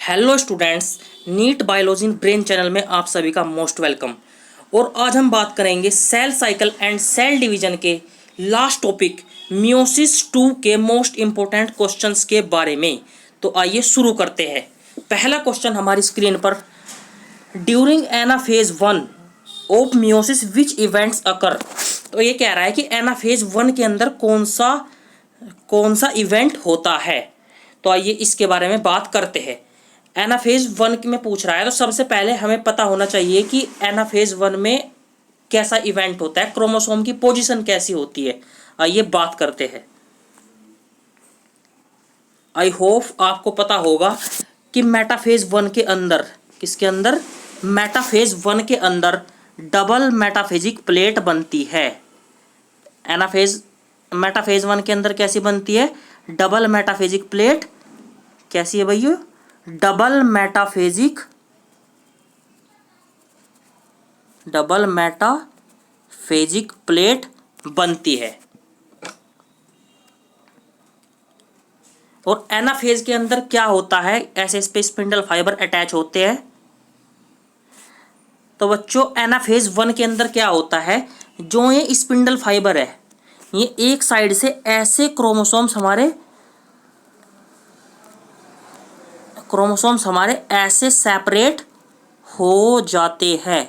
Hello students, NEET biology in brain channel में आप सभी का मोस्ट वेलकम। और आज हम बात करेंगे cell cycle and cell division के लास्ट टॉपिक मियोसिस 2 के मोस्ट इम्पोर्टेंट क्वेश्चंस के बारे में। तो आइए शुरू करते हैं। पहला क्वेश्चन हमारी स्क्रीन पर, during anaphase 1 of meiosis which events अकर। तो ये कह रहा है कि एनाफेज 1 के अंदर कौन सा इवेंट होता है। तो आइए इसके बारे में बात करते हैं। एनाफेज 1 में पूछ रहा है, तो सबसे पहले हमें पता होना चाहिए कि एनाफेज 1 में कैसा इवेंट होता है, क्रोमोसोम की पोजीशन कैसी होती है। आइए बात करते हैं। आई होप आपको पता होगा कि मेटाफेज 1 के अंदर, किसके अंदर, मेटाफेज 1 के अंदर डबल मेटाफेजिक प्लेट बनती है। मेटाफेज 1 के अंदर कैसी बनती है? Double metaphasic plate. कैसी है भैया? डबल मेटाफेजिक प्लेट बनती है। और एनाफेज के अंदर क्या होता है? ऐसे इस पे स्पिंडल फाइबर अटैच होते हैं। तो बच्चों, एनाफेज 1 के अंदर क्या होता है, जो ये स्पिंडल फाइबर है, ये एक साइड से ऐसे क्रोमोसोम्स ऐसे सेपरेट हो जाते हैं।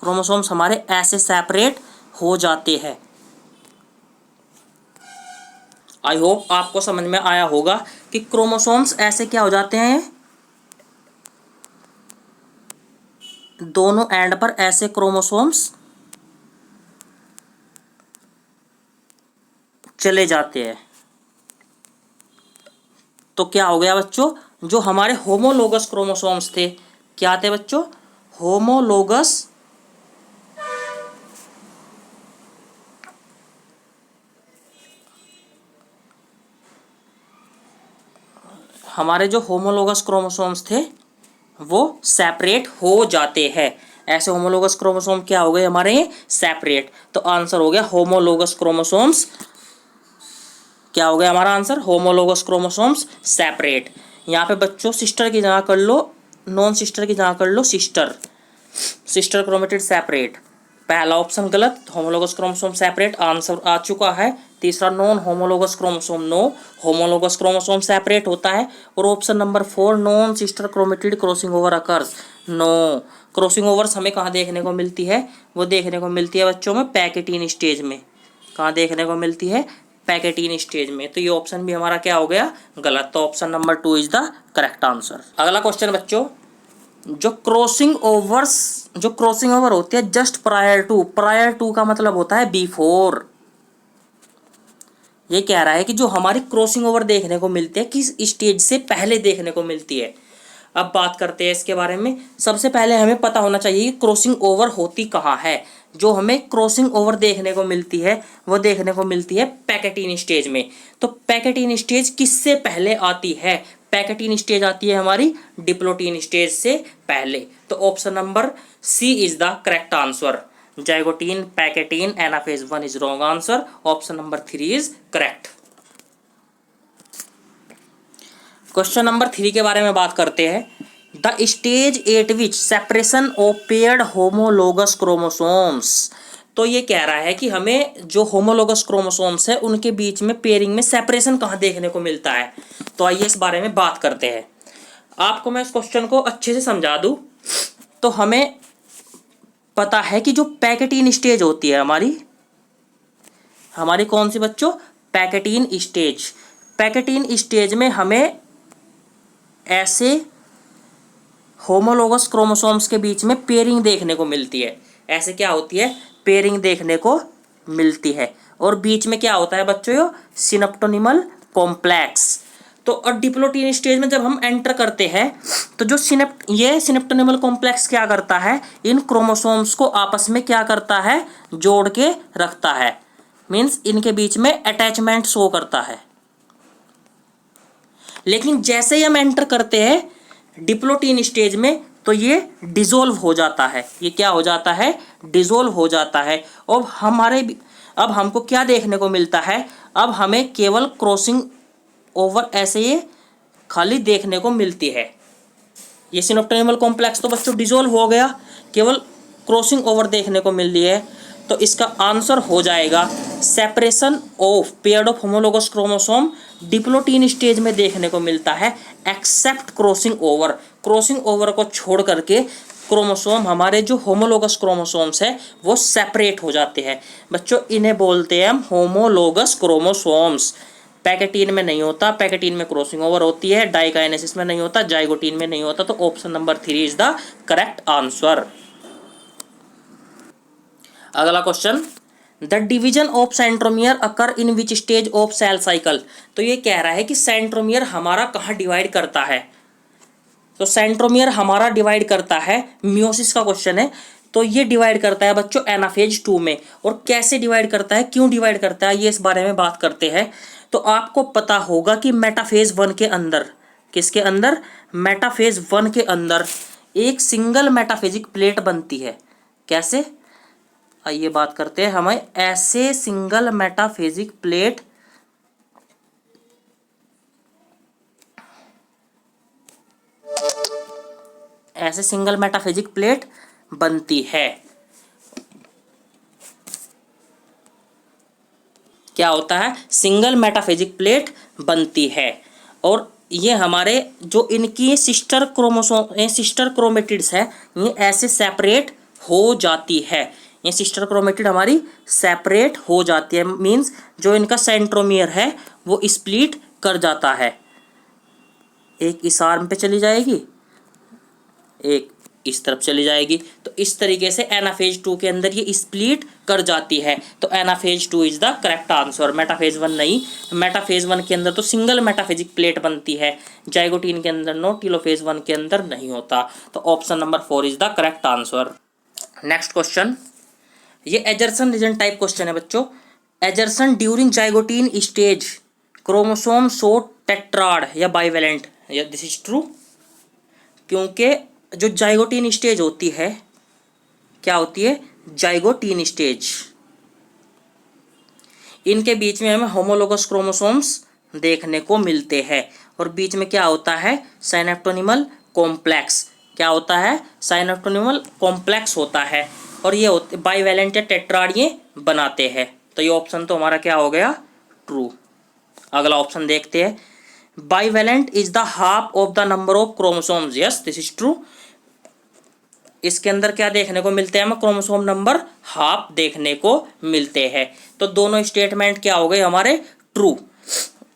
क्रोमोसोम्स हमारे ऐसे सेपरेट हो जाते हैं। आई होप आपको समझ में आया होगा कि क्रोमोसोम्स ऐसे क्या हो जाते हैं, दोनों एंड पर ऐसे क्रोमोसोम्स चले जाते हैं। तो क्या हो गया बच्चों, जो हमारे होमोलोगस क्रोमोसोम्स थे, क्या थे बच्चों? होमोलोगस हमारे जो होमोलोगस क्रोमोसोम्स थे वो सेपरेट हो जाते हैं। ऐसे होमोलोगस क्रोमोसोम क्या हो गए हमारे? सेपरेट। तो आंसर हो गया होमोलोगस क्रोमोसोम्स। क्या हो गया हमारा आंसर? Homologous chromosomes separate. यहाँ पे बच्चों सिस्टर की जगह कर लो नॉन सिस्टर की जगह कर लो सिस्टर क्रोमेटिड सेपरेट। पहला ऑप्शन गलत, होमोलोगस क्रोमोसोम सेपरेट आंसर आ चुका है। तीसरा non homologous chromosome, no homologous chromosome separate होता है। और option number 4 non sister chromatid crossing over occurs, no. Crossing overs हमें कहाँ देखने को मिलती है? वो देखने को मिलती है बच्चों में पैकेटीन स्टेज में। कहाँ देखने को मिलती है? पैकेटीन स्टेज में। तो ये ऑप्शन भी हमारा क्या हो गया? गलत। तो option number 2 is the correct answer. अगला क्वेश्चन बच्चों, जो क्रॉसिंग ओवर होती है जस्ट प्रायर टू का मतलब होता है बिफोर। ये कह रहा है कि जो हमारी क्रॉसिंग ओवर देखने को मिलती है किस स्टेज से पहले देखने को मिलती है। अब बात करते हैं इसके बारे में। सबसे पहले हमें पता होना चाहिए कि क्रॉसिंग ओवर होती कहाँ है। जो हमें क्रॉसिंग ओवर देखने को मिलती है वो देखने को मिलती है पैकेटीन स्टेज में। तो पैकेटीन स्टेज किससे पहले आती है? पैकेटीन स्टेज आती है हमारी डिप्लोटीन स्टेज से पहले। तो option number C is the correct answer. Zygotene pachytene anaphase 1 is wrong answer. Option number 3 is correct. Question number 3 के बारे में बात करते हैं। The stage at which separation of paired homologous chromosomes. तो ये कह रहा है कि हमें जो होमोलोगस क्रोमोसोम्स है उनके बीच में पेयरिंग में सेपरेशन कहाँ देखने को मिलता है। तो आइए इस बारे में बात करते हैं। आपको मैं इस क्वेश्चन को अच्छे से समझा दूं तो हमें पता है कि जो पैकेटीन स्टेज होती है हमारी कौन सी बच्चों? Pachytene stage. पैकेटीन स्टेज में हमें ऐसे होमोलोगस क्रोमोसोम्स के बीच में पेयरिंग देखने को मिलती है। ऐसे क्या होती है? पेयरिंग देखने को मिलती है। और बीच में क्या होता है बच्चों? Synaptonemal complex. तो और डिप्लोटीन स्टेज में जब हम एंटर करते हैं तो जो सिनेप्टोनिमल कॉम्प्लेक्स क्या करता है? इन क्रोमोसोम्स को आपस में क्या करता है? जोड़ के रखता है। मीन्स इनके बीच में अटैचमेंट शो करता है। लेकिन जैसे ही हम एंटर करते हैं डिप्लोटीन स्टेज में तो ये डिसोल्व हो जाता है। ये क्या हो जाता है? डिसोल्व हो जाता है। अब हमको क्या देखने को मिलता है? अब हमें केवल क्रॉसिंग ओवर ऐसे ये खाली देखने को मिलती है। ये सिनोप्टेनिमल कॉम्प्लेक्स तो बच्चों डिसॉल्व हो गया, केवल क्रॉसिंग ओवर देखने को मिल रही है। तो इसका आंसर हो जाएगा separation of paired of homologous chromosome diplotene stage में देखने को मिलता है, except crossing over. Crossing over को छोड़ करके क्रोमोसोम, हमारे जो होमोलोगस क्रोमोसोम्स है वो सेपरेट हो जाते हैं। बच्चों इन्हें बोलते हैं हम होमोलोगस क्रोमोसोम्स। पैकेटीन में नहीं होता, पैकेटीन में क्रॉसिंग ओवर होती है, डाइकाइनेसिस में नहीं होता, जाइगोटीन में नहीं होता। तो option number 3 is the correct answer. अगला question, the division of centromere occur in which stage of cell cycle. तो ये कह रहा है कि सेंट्रोमियर हमारा कहाँ डिवाइड करता है। तो सेंट्रोमियर हमारा डिवाइड करता है, मियोसिस का क्वेश्चन है, तो ये डिवाइड करता है बच्चों एनाफेज 2 में। और कैसे डिवाइड करता है, क्यों डिवाइड करता है, ये इस बारे में बात करते हैं। तो आपको पता होगा कि मेटाफेज 1 के अंदर, किसके अंदर, मेटाफेज 1 के अंदर एक सिंगल मेटाफेजिक प्लेट बनती है। कैसे, आइए बात करते हैं। हमें ऐसे सिंगल मेटाफेजिक प्लेट ऐसे सिंगल मेटाफेजिक प्लेट बनती है। क्या होता है, सिंगल मेटाफेजिक प्लेट बनती है। और ये हमारे जो इनकी सिस्टर क्रोमोसोम, सिस्टर क्रोमेटिड्स है, ये ऐसे सेपरेट हो जाती है। ये सिस्टर क्रोमेटिड हमारी सेपरेट हो जाती है, मींस जो इनका सेंट्रोमियर है वो स्प्लिट कर जाता है। एक इस आर्म पे चली जाएगी, एक इस तरफ चली जाएगी। तो इस तरीके से एनाफेज 2 के अंदर ये स्प्लिट कर जाती है। तो anaphase 2 is the correct answer, metaphase 1 नहीं। मेटाफेज 1 के अंदर तो सिंगल मेटाफेजिक प्लेट बनती है, जाइगोटीन के अंदर नो, टीलोफेज 1 के अंदर नहीं होता। तो option number 4 is the correct answer. Next question, ये एजर्सन रीजन टाइप क्वेश्चन है बच्चों। Assertion during zygotene stage chromosome so tetrad या बाइवेलेंट, दिस इज ट्रू। क्योंकि जो जाइगोटीन स्टेज होती है, क्या होती है, जाइगोटीन स्टेज, इनके बीच में हमें होमोलोगस क्रोमोसोम्स देखने को मिलते हैं। और बीच में क्या होता है, साइनेप्टोनिमल कॉम्प्लेक्स। क्या होता है, साइनेप्टोनिमल कॉम्प्लेक्स होता है। और ये होते बाइवेलेंट या टेट्राड ये बनाते हैं। तो ये ऑप्शन तो हमारा क्या हो गया, ट्रू। अगला ऑप्शन देखते हैं, bivalent is the half of the number of chromosomes, yes this is true. इसके अंदर क्या देखने को मिलते हैं, हमें क्रोमोसोम नंबर हाफ देखने को मिलते हैं। तो दोनों स्टेटमेंट क्या हो गए हमारे, ट्रू।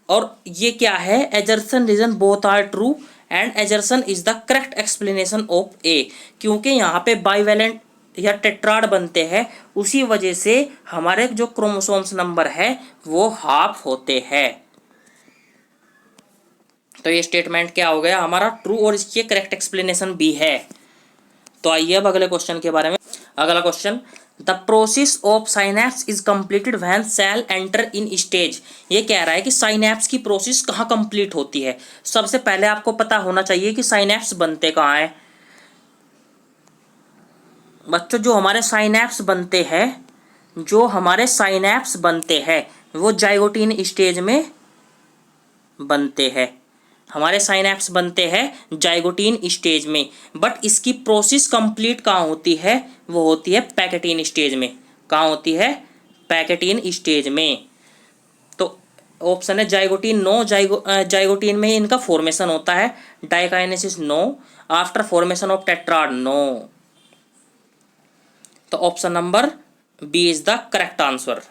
और ये क्या है, assertion reason both are true and assertion is the correct explanation of A. क्योंकि यहाँ पे बाइवेलेंट या टेट्राड बनते हैं, उसी वजह से हमारे जो क्रोमोसोम्स नंबर है वो हाफ होते हैं। तो ये स्टेटमेंट क्या हो गया हमारा, ट्रू, और इसकी करेक्ट एक्सप्लेनेशन भी है। तो आइए अब अगले क्वेश्चन के बारे में। अगला question, the process of synapse is completed when cell enter in stage. ये कह रहा है कि साइनैप्स की प्रोसेस कहाँ कंप्लीट होती है। सबसे पहले आपको पता होना चाहिए कि साइनैप्स बनते कहाँ हैं। बच्चों जो हमारे साइनैप्स बनते हैं, जो हमारे साइनैप्स बनते हैं वो जाइगोटीन स्टेज में बनते हैं। हमारे साइनैप्स बनते हैं जाइगोटीन स्टेज में, बट इसकी प्रोसेस कंप्लीट कहाँ होती है, वो होती है पैकेटीन स्टेज में। कहाँ होती है, पैकेटीन स्टेज में। तो ऑप्शन है जाइगोटीन नो, जाइगोटीन में इनका फॉर्मेशन होता है, diakinesis no, after formation of tetrad no. तो option number B is the correct answer.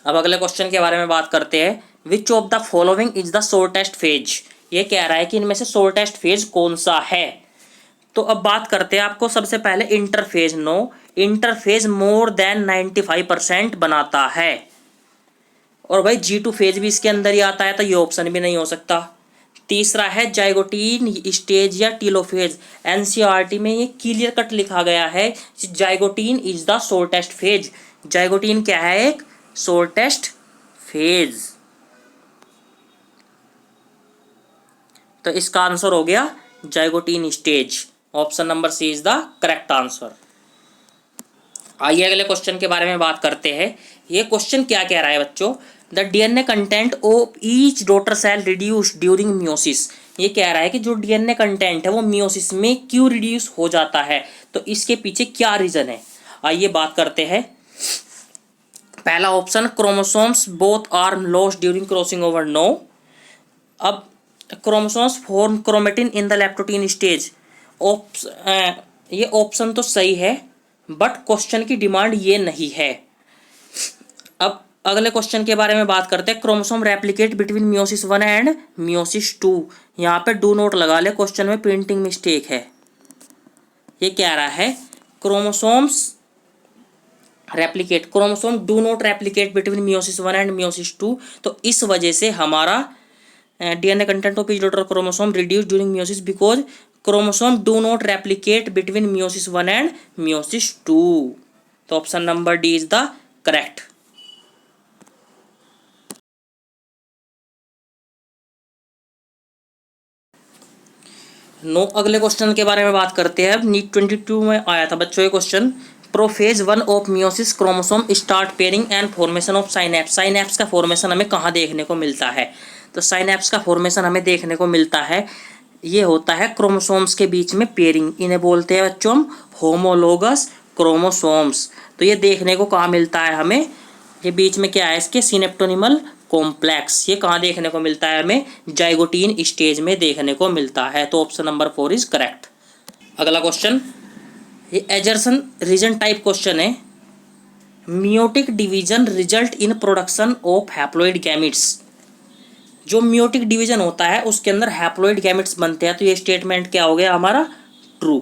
अब अगले क्वेश्चन के बारे में बात करते हैं, which of the following is the shortest phase. ये कह रहा है कि इनमें से शॉर्टेस्ट फेज कौन सा है। तो अब बात करते हैं, आपको सबसे पहले interphase no, interphase more than 95% बनाता है। और भाई G2 फेज भी इसके अंदर ही आता है, तो ये ऑप्शन भी नहीं हो सकता। तीसरा है जाइगोटीन स्टेज या टीलोफेज, एनसीईआरटी में ये क्लियर कट लिखा गया है, zygotene is the shortest phase. Zygotene क्या है, एक शॉर्टेस्ट फेज। तो इसका आंसर हो गया zygotene stage, option number C is the correct answer. आइए अगले क्वेश्चन के बारे में बात करते हैं। ये क्वेश्चन क्या कह रहा है बच्चों, the DNA content of each daughter cell reduce during meiosis. ये कह रहा है कि जो डीएनए कंटेंट है वो मियोसिस में क्यों रिड्यूस हो जाता है, तो इसके पीछे क्या रीजन है। आइए बात करते हैं। पहला option, chromosomes both are lost during crossing over, no. अब chromosomes form chromatin in the leptotene stage, ये ऑप्शन तो सही है बट क्वेश्चन की डिमांड ये नहीं है। अब अगले क्वेश्चन के बारे में बात करते हैं। Chromosome replicate between meiosis 1 and meiosis 2। यहाँ पे डू नोट लगा ले, क्वेश्चन में प्रिंटिंग मिस्टेक है। ये कह रहा है chromosomes replicate, chromosome do not replicate between meiosis 1 and meiosis 2। तो इस वजह से हमारा DNA content of each daughter chromosome reduce during meiosis because chromosome do not replicate between meiosis 1 and meiosis 2। तो option number D is the correct. No, अगले question के बारे में बात करते हैं। नीट 22 में आया था बच्चों ये question. Prophase 1 of meiosis chromosome start pairing and formation of synapse. Synapse का फॉर्मेशन हमें कहाँ देखने को मिलता है, तो साइनैप्स का फॉर्मेशन हमें देखने को मिलता है, ये होता है क्रोमोसोम्स के बीच में पेयरिंग। इन्हें बोलते हैं बच्चों हम होमोलोगस क्रोमोसोम्स। तो ये देखने को कहाँ मिलता है हमें, ये बीच में क्या है इसके, सिनेप्टोनिमल कॉम्प्लेक्स। ये कहाँ देखने को मिलता है हमें, जाइगोटीन स्टेज में देखने को मिलता है। तो ऑप्शन नंबर 4 इज करेक्ट। अगला क्वेश्चन, ये एजर्सन रीजन टाइप क्वेश्चन है। Meiotic division result in production of haploid gametes. जो मियोटिक डिवीजन होता है उसके अंदर हैप्लॉइड गैमिट्स बनते हैं। तो ये स्टेटमेंट क्या हो गया हमारा, ट्रू।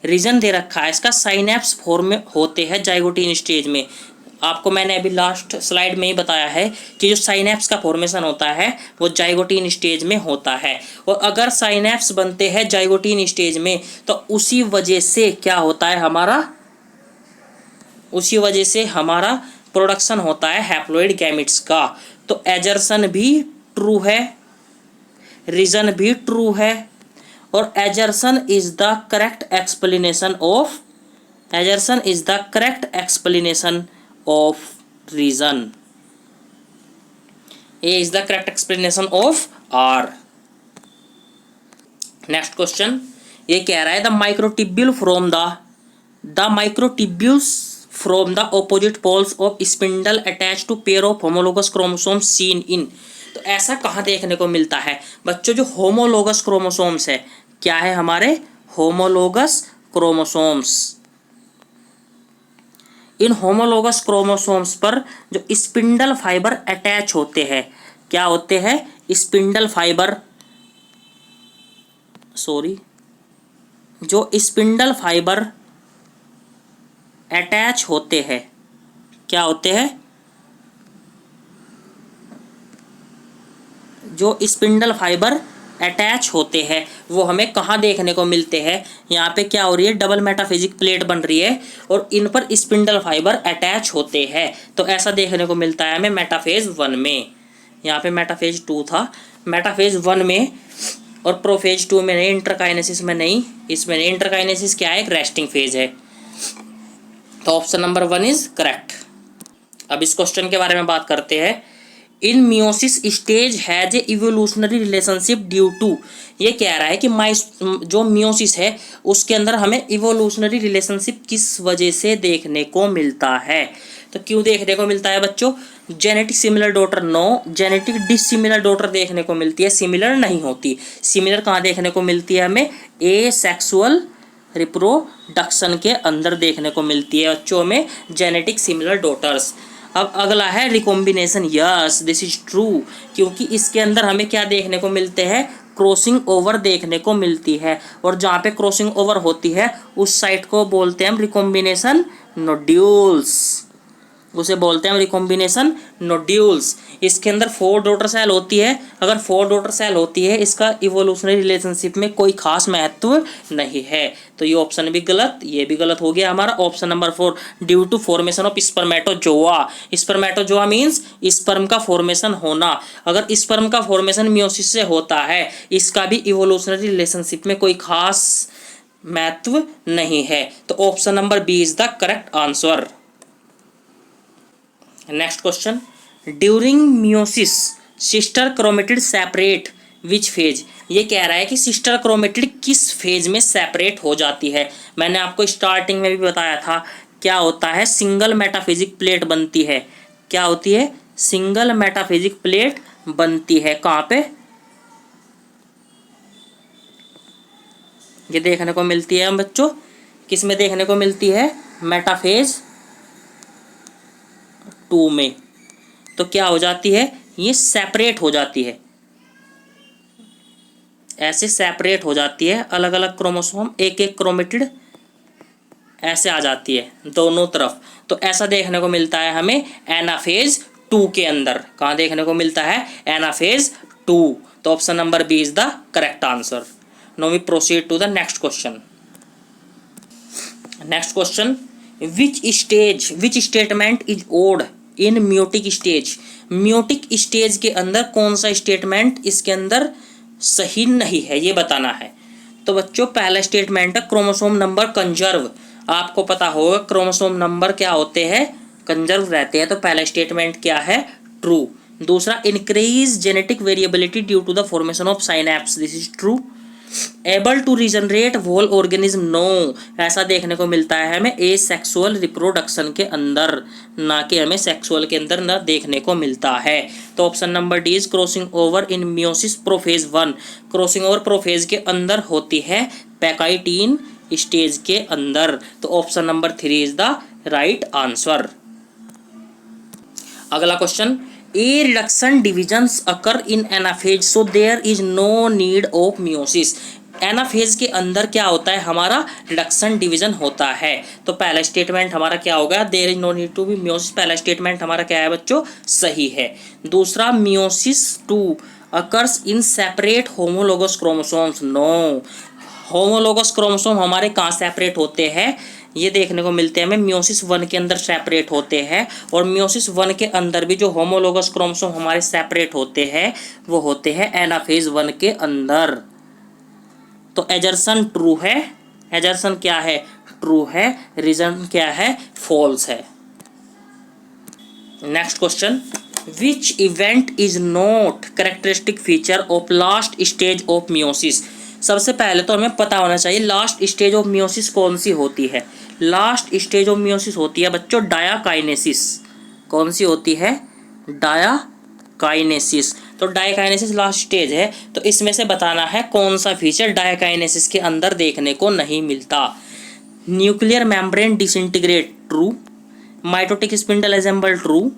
रीजन दे रखा है इसका, साइनैप्स फॉर्म होते हैं जाइगोटीन स्टेज में। आपको मैंने अभी लास्ट स्लाइड में ही बताया है कि जो साइनैप्स का फॉर्मेशन होता है वो जाइगोटीन स्टेज में होता है। और अगर साइनैप्स बनते हैं जाइगोटीन स्टेज में तो उसी वजह से क्या होता है हमारा, उसी वजह से हमारा प्रोडक्शन होता है हैप्लॉइड गैमिट्स का। तो एजर्सन भी ट्रू है, रीजन भी ट्रू है, और assertion is the correct explanation of, assertion is the correct explanation of reason. A is the correct explanation of R. Next question, ये कह रहा है the microtubule from the microtubules from the opposite poles of spindle attach to pair of homologous chromosomes seen in. तो ऐसा कहाँ देखने को मिलता है बच्चों, जो होमोलोगस क्रोमोसोम्स है, क्या है हमारे होमोलोगस क्रोमोसोम्स। इन होमोलोगस क्रोमोसोम्स पर जो स्पिंडल फाइबर अटैच होते हैं, क्या होते हैं, स्पिंडल फाइबर, सॉरी, जो स्पिंडल फाइबर अटैच होते हैं, क्या होते हैं, जो स्पिंडल फाइबर अटैच होते हैं वो हमें कहाँ देखने को मिलते हैं। यहाँ पे क्या हो रही है, डबल मेटाफेजिक प्लेट बन रही है और इन पर स्पिंडल फाइबर अटैच होते हैं। तो ऐसा देखने को मिलता है हमें मेटाफेज 1 में। यहाँ पे मेटाफेज 2 था, मेटाफेज 1 में, और प्रोफेज 2 में नहीं, इंटरकाइनेसिस में नहीं। इसमें नहीं, इंटरकाइनेसिस क्या है, एक रेस्टिंग फेज है। तो ऑप्शन नंबर 1 इज करेक्ट। अब इस क्वेश्चन के बारे में बात करते हैं। In meiosis stage has a evolutionary relationship due to. ये कह रहा है कि जो मियोसिस है उसके अंदर हमें इवोल्यूशनरी रिलेशनशिप किस वजह से देखने को मिलता है। तो क्यों देखने को मिलता है बच्चों, genetic similar daughter no, genetic dissimilar daughter देखने को मिलती है, सिमिलर नहीं होती। सिमिलर कहाँ देखने को मिलती है हमें, ए सेक्सुअल रिप्रोडक्शन के अंदर देखने को मिलती है बच्चों में जेनेटिक सिमिलर डॉटर्स। अब अगला है recombination, yes this is true, क्योंकि इसके अंदर हमें क्या देखने को मिलते हैं, क्रॉसिंग ओवर देखने को मिलती है, और जहाँ पे क्रॉसिंग ओवर होती है उस साइट को बोलते हैं हम रिकॉम्बिनेशन नोड्यूल्स, उसे बोलते हैं हम रिकॉम्बिनेशन नोड्यूल्स। इसके अंदर 4 डॉटर सेल होती है। अगर 4 डॉटर सेल होती है, इसका इवोल्यूशनरी रिलेशनशिप में कोई खास महत्व नहीं है। तो ये ऑप्शन भी गलत, ये भी गलत हो गया हमारा। Option number 4, due to formation of spermatozoa. Spermatozoa means sperm का फॉर्मेशन होना। अगर स्पर्म का फॉर्मेशन मियोसिस से होता है, इसका भी इवोल्यूशनरी रिलेशनशिप में कोई खास महत्व नहीं है। तो option number B is the correct answer. Next question, during meiosis sister chromatid separate which phase. ये कह रहा है कि सिस्टर क्रोमेटिड किस फेज में सेपरेट हो जाती है। मैंने आपको स्टार्टिंग में भी बताया था क्या होता है, सिंगल मेटाफिजिक प्लेट बनती है। क्या होती है, सिंगल मेटाफिजिक प्लेट बनती है। कहाँ पे, ये देखने को मिलती है बच्चों, किस में देखने को मिलती है, मेटाफेज 2 में। तो क्या हो जाती है, ये सेपरेट हो जाती है, ऐसे सेपरेट हो जाती है, अलग अलग क्रोमोसोम एक एक क्रोमेटिड ऐसे आ जाती है दोनों तरफ। तो ऐसा देखने को मिलता है हमें एनाफेज 2 के अंदर। कहाँ देखने को मिलता है, एनाफेज 2। तो option number B is the correct answer. Now we proceed to the next question. Next question, which statement is odd in meiotic stage. Meiotic stage के अंदर कौन सा स्टेटमेंट इसके अंदर सही नहीं है, ये बताना है। तो बच्चों पहला स्टेटमेंट है क्रोमोसोम नंबर कंजर्व। आपको पता होगा क्रोमोसोम नंबर क्या होते हैं, कंजर्व रहते हैं। तो पहला स्टेटमेंट क्या है, ट्रू। दूसरा, increase genetic variability due to the formation of synapse, this is true. Able to regenerate whole organism, no. ऐसा देखने को मिलता है हमें ए सेक्सुअल रिप्रोडक्शन के अंदर, ना कि हमें सेक्सुअल के अंदर न देखने को मिलता है। तो option number D is crossing over in meiosis prophase 1। Crossing over prophase के अंदर होती है पैकाइटीन स्टेज के अंदर। तो option number 3 is the right answer. अगला question, a reduction divisions occur in anaphase so there is no need of meiosis. Anaphase के अंदर क्या होता है, हमारा रिडक्शन डिवीजन होता है। तो पहला स्टेटमेंट हमारा क्या होगा, there is no need to be meiosis. पहला स्टेटमेंट हमारा क्या है बच्चों, सही है। दूसरा, meiosis 2 occurs in separate homologous chromosomes, no. Homologous chromosome हमारे कहाँ सेपरेट होते हैं, ये देखने को मिलते हैं हमें मियोसिस 1 के अंदर सेपरेट होते हैं। और मियोसिस 1 के अंदर भी जो होमोलोगस क्रोमोसोम हमारे सेपरेट होते हैं वो होते हैं एनाफेज 1 के अंदर। तो एजर्सन ट्रू है, एजर्सन क्या है, ट्रू है। रीजन क्या है, फॉल्स है। Next question, which event is not characteristic feature of last stage of meiosis. सबसे पहले तो हमें पता होना चाहिए लास्ट स्टेज ऑफ मियोसिस कौन सी होती है। लास्ट स्टेज ऑफ मियोसिस होती है बच्चों डायाकाइनेसिस। कौन सी होती है, डायाकाइनेसिस। तो डायाकाइनेसिस लास्ट स्टेज है। तो इसमें से बताना है कौन सा फीचर डायाकाइनेसिस के अंदर देखने को नहीं मिलता। Nuclear membrane disintegrate, true. Mitotic spindle assemble, true.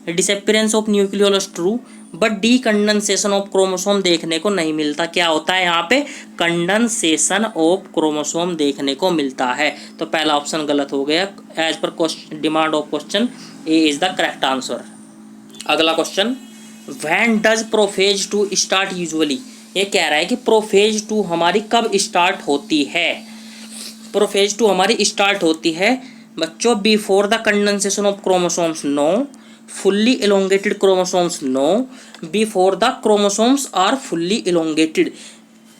Disappearance of nucleolus, true. But D condensation of chromosome देखने को नहीं मिलता। क्या होता है यहाँ पे, कंडेंसेशन ऑफ क्रोमोसोम देखने को मिलता है। तो पहला ऑप्शन गलत हो गया। As per demand of question A is the correct answer. अगला question, when does prophase 2 start usually. ये कह रहा है कि प्रोफेज 2 हमारी कब स्टार्ट होती है। प्रोफेज 2 हमारी स्टार्ट होती है बच्चों before the condensation of chromosomes, no. Fully elongated chromosomes, no. Before the chromosomes are fully elongated.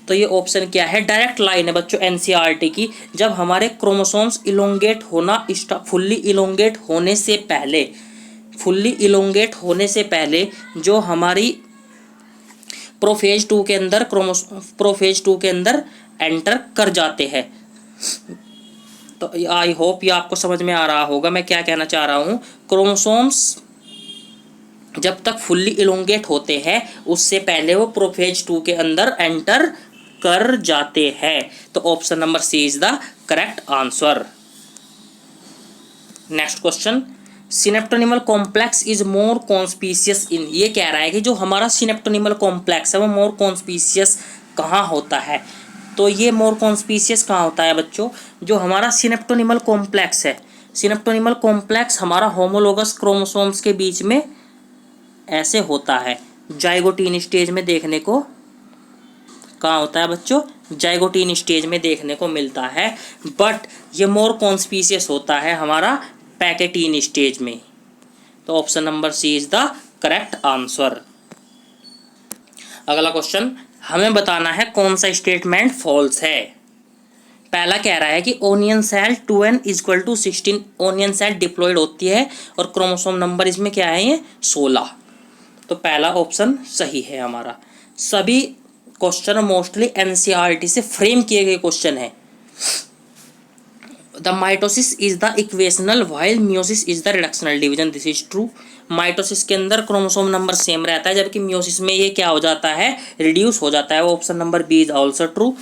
तो ये ऑप्शन क्या है, डायरेक्ट लाइन है बच्चों एनसीईआरटी की। जब हमारे क्रोमोसोम्स इलोंगेट होना, फुल्ली इलोंगेट होने से पहले, फुल्ली इलोंगेट होने से पहले जो हमारी प्रोफेज 2 के अंदर प्रोफेज 2 के अंदर एंटर कर जाते हैं। तो आई होप ये आपको समझ में आ रहा होगा मैं क्या कहना चाह रहा हूँ। क्रोमोसोम्स जब तक फुल्ली इलोंगेट होते हैं उससे पहले वो प्रोफेज 2 के अंदर एंटर कर जाते हैं। तो option number C is the correct answer. Next question, synaptonemal complex is more conspicuous in. ये कह रहा है कि जो हमारा सिनेप्टोनिमल कॉम्प्लेक्स है वो मोर कॉन्स्पीशियस कहाँ होता है। तो ये मोर कॉन्स्पीशियस कहाँ होता है बच्चों, जो हमारा सिनेप्टोनिमल कॉम्प्लेक्स है। सिनेप्टोनिमल कॉम्प्लेक्स हमारा होमोलोगस क्रोमोसोम्स के बीच में ऐसे होता है, जाइगोटीन स्टेज में देखने को कहाँ होता है बच्चों, जाइगोटीन स्टेज में देखने को मिलता है। बट ये मोर कॉन्स्पीशियस होता है हमारा पैकेटीन स्टेज में। तो option number C is the correct answer. अगला क्वेश्चन, हमें बताना है कौन सा स्टेटमेंट फॉल्स है। पहला कह रहा है कि onion cell 2n = 16 onion cell diploid होती है और क्रोमोसोम नंबर इसमें क्या है ये 16। तो पहला ऑप्शन सही है हमारा। सभी क्वेश्चन मोस्टली एनसीईआरटी से फ्रेम किए गए क्वेश्चन है। The mitosis is the equational while meiosis is the reductional division, this is true. Mitosis के अंदर क्रोमोसोम नंबर सेम रहता है, जबकि मियोसिस में ये क्या हो जाता है, रिड्यूस हो जाता है। Option number B is also true.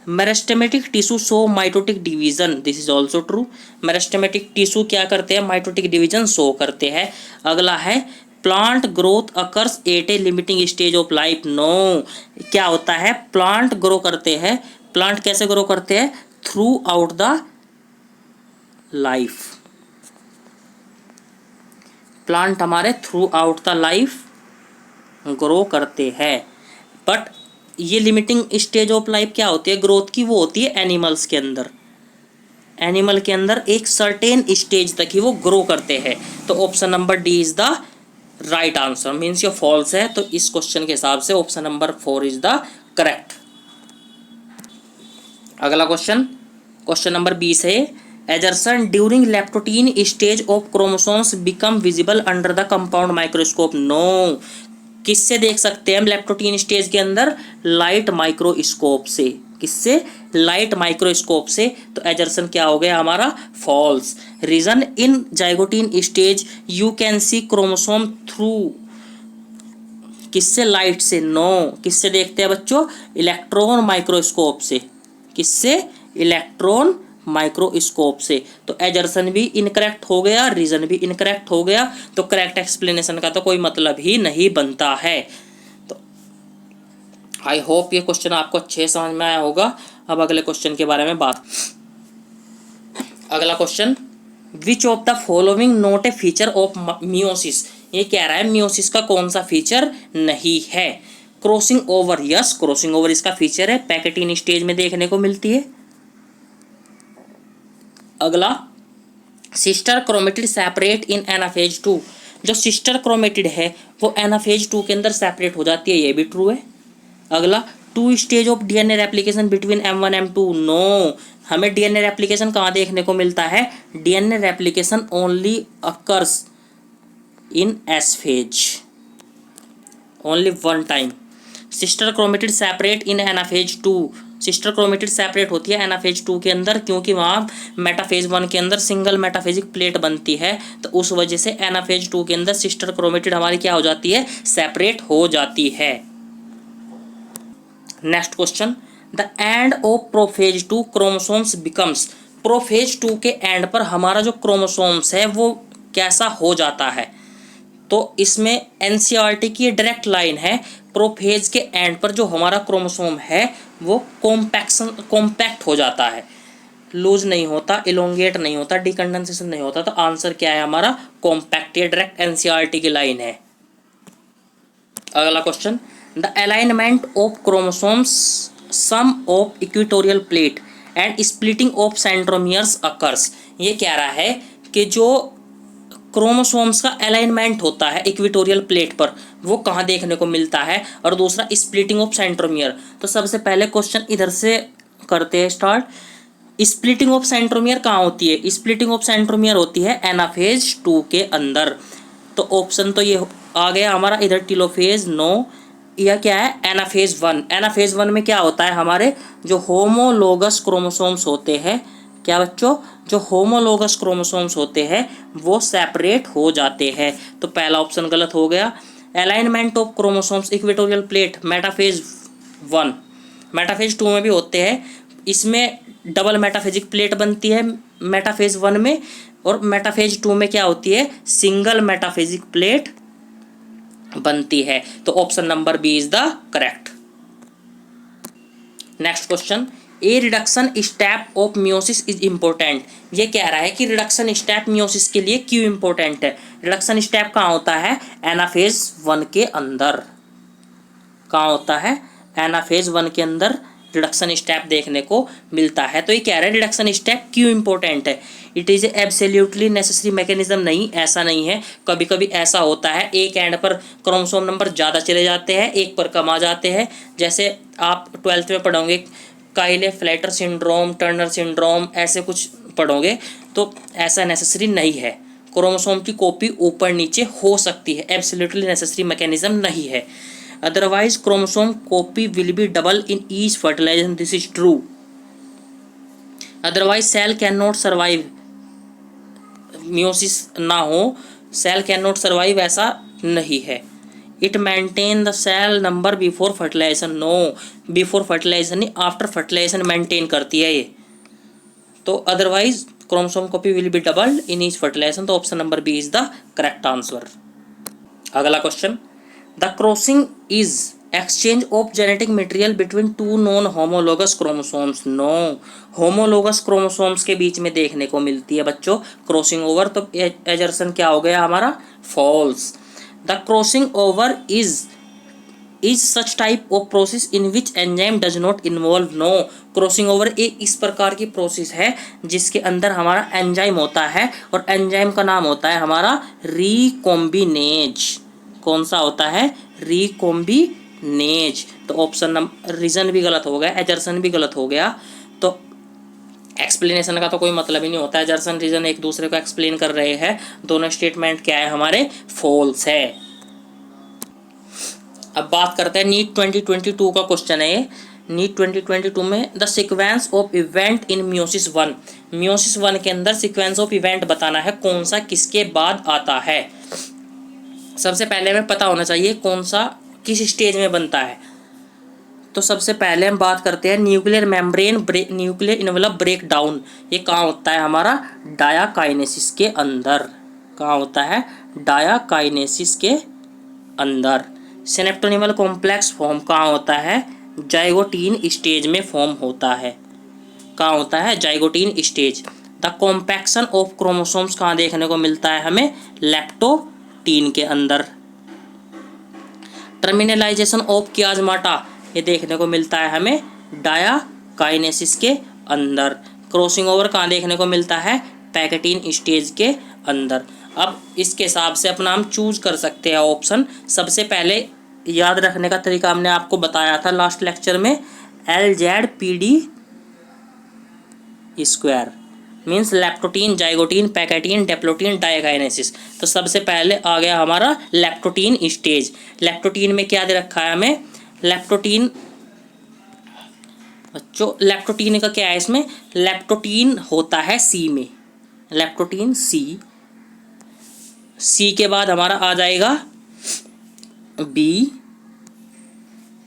Meristematic tissue show mitotic division, this is also true. Meristematic tissue क्या करते हैं, माइटोटिक डिवीजन शो करते हैं। अगला है plant growth occurs at a limiting stage of life, no. क्या होता है, प्लांट ग्रो करते हैं। प्लांट कैसे ग्रो करते हैं, throughout the life. Plant हमारे throughout the life grow करते हैं। बट ये लिमिटिंग स्टेज ऑफ लाइफ क्या होती है ग्रोथ की, वो होती है एनिमल्स के अंदर। एनिमल के अंदर एक सर्टेन स्टेज तक ही वो ग्रो करते हैं। तो option number D is the right answer, means ये फॉल्स है। तो इस क्वेश्चन के हिसाब से option number 4 is the correct. अगला क्वेश्चन, क्वेश्चन नंबर 20 है assertion during leptotene stage of chromosomes become visible under the compound microscope, no. किससे देख सकते हैं हम लेप्टोटीन स्टेज के अंदर, लाइट माइक्रोस्कोप से। किससे, लाइट माइक्रोस्कोप से। तो एजर्सन क्या हो गया हमारा, false. Reason, in zygotene stage you can see chromosome through, किससे, लाइट से, नो। किससे देखते हैं बच्चों, इलेक्ट्रॉन माइक्रोस्कोप से। किससे, इलेक्ट्रॉन माइक्रोस्कोप से। तो एजर्सन भी इनकरेक्ट हो गया, रीजन भी इनकरेक्ट हो गया। तो करेक्ट एक्सप्लेनेशन का तो कोई मतलब ही नहीं बनता है। तो आई होप ये क्वेश्चन आपको अच्छे समझ में आया होगा। अब अगले क्वेश्चन के बारे में बात। अगला question, which of the following not a feature of meiosis, ये कह रहा है मियोसिस का कौन सा फीचर नहीं है। Crossing over, yes crossing over इसका फीचर है, पैकेटिन स्टेज में देखने को मिलती है। अगला, sister chromatid separate in anaphase 2, जो सिस्टर क्रोमेटिड है वो एनाफेज 2 के अंदर सेपरेट हो जाती है, ये भी ट्रू है। अगला, 2 stage of DNA replication between M1 M2, no. हमें डीएनए रेप्लिकेशन कहाँ देखने को मिलता है, DNA replication only occurs in S phase, only one time. Sister chromatid separate in anaphase 2, sister chromatid separate होती है एनाफेज 2 के अंदर, क्योंकि वहाँ मेटाफेज 1 के अंदर सिंगल मेटाफेजिक प्लेट बनती है। तो उस वजह से एनाफेज 2 के अंदर सिस्टर क्रोमेटिड हमारी क्या हो जाती है, सेपरेट हो जाती है। Next question, the end of prophase 2 chromosomes becomes, prophase 2 के एंड पर हमारा जो क्रोमोसोम्स है वो कैसा हो जाता है। तो इसमें एनसीईआरटी की डायरेक्ट लाइन है, प्रोफेज के एंड पर जो हमारा क्रोमोसोम है वो कॉम्पैक्ट हो जाता है, लूज नहीं होता, इलोंगेट नहीं होता, डिकंडेंसेशन नहीं होता। तो आंसर क्या है हमारा, कॉम्पैक्ट। ये डायरेक्ट एनसीईआरटी की लाइन है। अगला question, the alignment of chromosomes some of equatorial plate and splitting of centromeres occurs, ये कह रहा है कि जो क्रोमोसोम्स का अलाइनमेंट होता है इक्वेटोरियल प्लेट पर वो कहाँ देखने को मिलता है, और दूसरा स्प्लिटिंग ऑफ सेंट्रोमियर। तो सबसे पहले क्वेश्चन इधर से करते हैं स्टार्ट। स्प्लिटिंग ऑफ सेंट्रोमियर कहाँ होती है, स्प्लिटिंग ऑफ सेंट्रोमियर होती है एनाफेज 2 के अंदर। तो ऑप्शन तो ये आ गया हमारा इधर टेलोफेज, नो। यह क्या है, एनाफेज 1। एनाफेज 1 में क्या होता है, हमारे जो होमोलोगस क्रोमोसोम्स होते हैं, क्या बच्चों, जो होमोलोगस क्रोमोसोम्स होते हैं वो सेपरेट हो जाते हैं। तो पहला ऑप्शन गलत हो गया। Alignment of chromosomes equatorial plate metaphase 1, metaphase 2 में भी होते हैं। इसमें डबल मेटाफेजिक प्लेट बनती है मेटाफेज 1 में, और मेटाफेज 2 में क्या होती है, सिंगल मेटाफेजिक प्लेट बनती है। तो option number B is the correct. Next question, a reduction step of meiosis is important, ये कह रहा है कि रिडक्शन स्टेप मियोसिस के लिए क्यों इम्पोर्टेंट है। रिडक्शन स्टेप कहाँ होता है, एनाफेज 1 के अंदर। कहाँ होता है, एनाफेज 1 के अंदर रिडक्शन स्टेप देखने को मिलता है। तो ये कह रहा है रिडक्शन स्टेप क्यों इंपॉर्टेंट है। It is absolutely necessary mechanism, नहीं ऐसा नहीं है। कभी कभी ऐसा होता है एक एंड पर क्रोमोसोम नंबर ज़्यादा चले जाते हैं, एक पर कम आ जाते हैं। जैसे आप 12th में पढ़ोगे काइले फ्लैटर सिंड्रोम, टर्नर सिंड्रोम ऐसे कुछ पढ़ोगे तो ऐसा नेसेसरी नहीं है। क्रोमोसोम की कॉपी ऊपर नीचे हो सकती है, एब्सोल्युटली नेसेसरी मैकेनिज्म नहीं है। Otherwise chromosome copy will be double in each fertilization, this is true. Otherwise cell can not survive, meiosis ना हो, सेल कैन नॉट सर्वाइव ऐसा नहीं है। It maintain the cell number before fertilization, no, before fertilization नहीं, after fertilization maintain करती है ये। तो otherwise chromosome copy will be double in each fertilization, तो option number B is the correct answer. अगला question, the crossing is exchange of genetic material between two non homologous chromosomes, no, homologous chromosomes के बीच में देखने को मिलती है बच्चों क्रॉसिंग ओवर, तो एजर्सन क्या हो गया हमारा, false. The crossing over is such type of process in which enzyme does not involve, no, crossing over एक इस प्रकार की प्रोसेस है जिसके अंदर हमारा एंजाइम होता है और एंजाइम का नाम होता है हमारा रिकॉम्बिनेज। कौन सा होता है, रिकॉम्बिनेज। तो ऑप्शन नंबर, रीजन भी गलत हो गया, एजर्सन भी गलत हो गया, तो एक्सप्लेनेशन का तो कोई मतलब ही नहीं होता है। एजर्सन रीजन एक दूसरे को एक्सप्लेन कर रहे हैं, दोनों स्टेटमेंट क्या है हमारे, फॉल्स है। अब बात करते हैं नीट 2022 का क्वेश्चन है। नीट 2022 में the sequence of event in meiosis 1, meiosis 1 के अंदर सीक्वेंस ऑफ इवेंट बताना है, कौन सा किसके बाद आता है। सबसे पहले हमें पता होना चाहिए कौन सा किस स्टेज में बनता है। तो सबसे पहले हम बात करते हैं nuclear membrane nuclear envelope break down, ये कहाँ होता है हमारा, डायाकाइनेसिस के अंदर। कहाँ होता है, डायाकाइनेसिस के अंदर। सिनेप्टोनिमल कॉम्प्लेक्स फॉर्म कहाँ होता है, जाइगोटीन स्टेज में फॉर्म होता है। कहाँ होता है, zygotene stage. The compaction of chromosomes कहाँ देखने को मिलता है हमें, लैक्टोटीन के अंदर। टर्मिनलाइजेशन ऑफ कियाजमाटा ये देखने को मिलता है हमें डायाकाइनेसिस के अंदर। क्रॉसिंग ओवर कहाँ देखने को मिलता है, पैकेटीन स्टेज के अंदर। अब इसके हिसाब से अपना हम चूज कर सकते हैं ऑप्शन। सबसे पहले याद रखने का तरीका हमने आपको बताया था लास्ट लेक्चर में, LZPD square means leptotene, zygotene, pachytene, diplotene, diakinesis. तो सबसे पहले आ गया हमारा लैक्टोटीन स्टेज। लैक्टोटीन में क्या दे रखा है हमें, लैक्टोटीन बच्चों, लैक्टोटीन का क्या है इसमें, लैक्टोटीन होता है सी में, लैक्टोटीन सी के बाद हमारा आ जाएगा बी,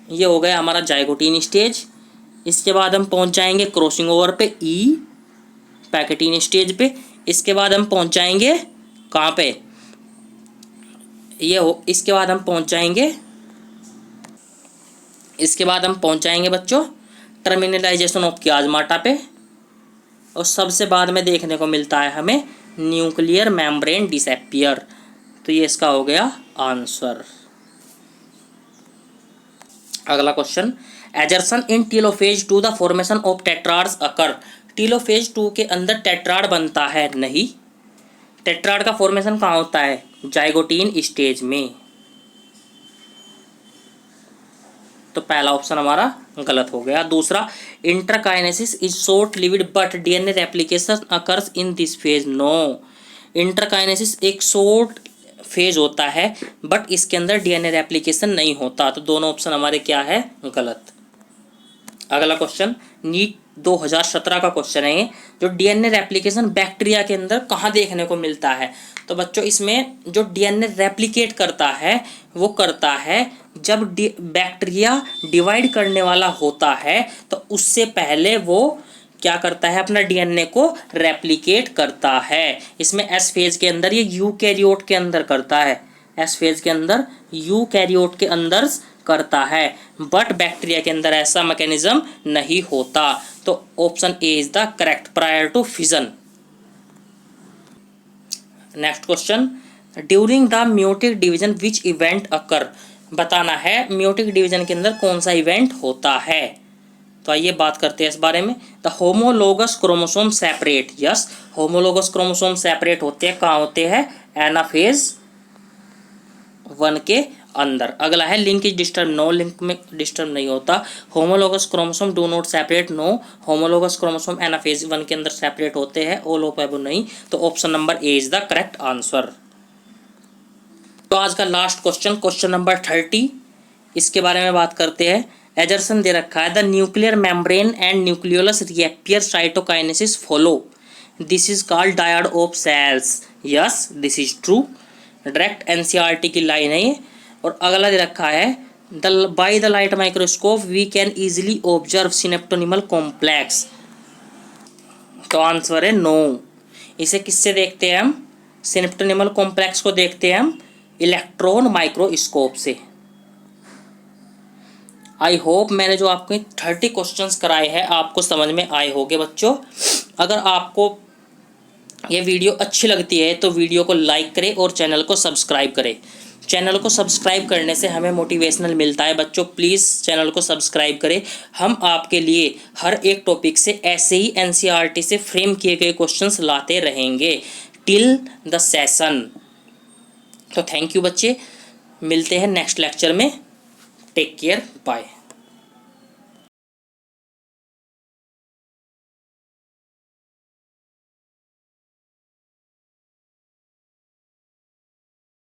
ये हो गया हमारा जाइगोटीन स्टेज। इसके बाद हम पहुंच जाएंगे क्रॉसिंग ओवर पे ई, पैकेटीन स्टेज पे। इसके बाद हम पहुंच जाएंगे कहाँ पे, ये हो, इसके बाद हम पहुंच जाएंगे बच्चों टर्मिनलाइजेशन ऑफ कियाजमाटा पे। और सबसे बाद में देखने को मिलता है हमें न्यूक्लियर मेम्ब्रेन डिसअपियर। तो ये इसका हो गया आंसर। अगला question, एजर्सन in telophase 2 the formation of टेट्राड्स occur, telophase 2 के अंदर टेट्राड बनता है नहीं। टेट्राड का फॉर्मेशन कहाँ होता है, जाइगोटीन स्टेज में। तो पहला ऑप्शन हमारा गलत हो गया। दूसरा, interkinesis is short lived but DNA replication occurs in this phase, no, interkinesis एक शॉर्ट फेज होता है बट इसके अंदर डीएनए रेप्लिकेशन नहीं होता। तो दोनों ऑप्शन हमारे क्या है, गलत। अगला क्वेश्चन नीट 2017 का क्वेश्चन है, जो डीएनए रेप्लिकेशन बैक्टीरिया के अंदर कहाँ देखने को मिलता है। तो बच्चों इसमें जो डीएनए रेप्लिकेट करता है वो करता है जब बैक्टीरिया डिवाइड करने वाला होता है, तो उससे पहले वो क्या करता है, अपना डीएनए को रेप्लिकेट करता है। इसमें एस फेज के अंदर, ये यूकैरियोट के अंदर करता है, एस फेज के अंदर यूकैरियोट के अंदर करता है, बट बैक्टीरिया के अंदर ऐसा मैकेनिज्म नहीं होता। तो option A is the correct, prior to fission. Next question, during the meiotic division which event occur, बताना है म्यूटिक डिवीजन के अंदर कौन सा इवेंट होता है। तो आइए बात करते हैं इस बारे में। The homologous chromosome separate, yes, homologous chromosome separate होते हैं, कहाँ होते हैं, एनाफेज 1 के अंदर। अगला है link is disturb, no link में डिस्टर्ब नहीं होता। Homologous chromosome do not separate, no. Homologous chromosome anaphase 1 के अंदर सेपरेट होते हैं, ऑल ऑफ एबो नहीं। तो option number A is the correct answer. तो आज का लास्ट क्वेश्चन, क्वेश्चन नंबर 30, इसके बारे में बात करते हैं। एजर्सन दे रखा है the nuclear membrane and nucleolus reappear cytokinesis follow, this is called dyad of cells, yes this is true. Direct NCERT की लाइन है ये। और अगला दे रखा है by the light microscope we can easily observe synaptonemal complex, तो answer है नो। इसे किससे देखते हैं हम? सिनेप्टोनिमल कॉम्प्लेक्स को देखते हैं हम इलेक्ट्रॉन माइक्रोस्कोप से। आई होप मैंने जो आपके 30 क्वेश्चंस कराए हैं आपको समझ में आए होंगे बच्चों। अगर आपको ये वीडियो अच्छी लगती है तो वीडियो को लाइक करें और चैनल को सब्सक्राइब करें। चैनल को सब्सक्राइब करने से हमें मोटिवेशनल मिलता है बच्चों, प्लीज़ चैनल को सब्सक्राइब करें। हम आपके लिए हर एक टॉपिक से ऐसे ही एनसीईआरटी से फ्रेम किए गए क्वेश्चंस लाते रहेंगे टिल द सेशन। तो थैंक यू बच्चे, मिलते हैं नेक्स्ट लेक्चर में। Take care, bye.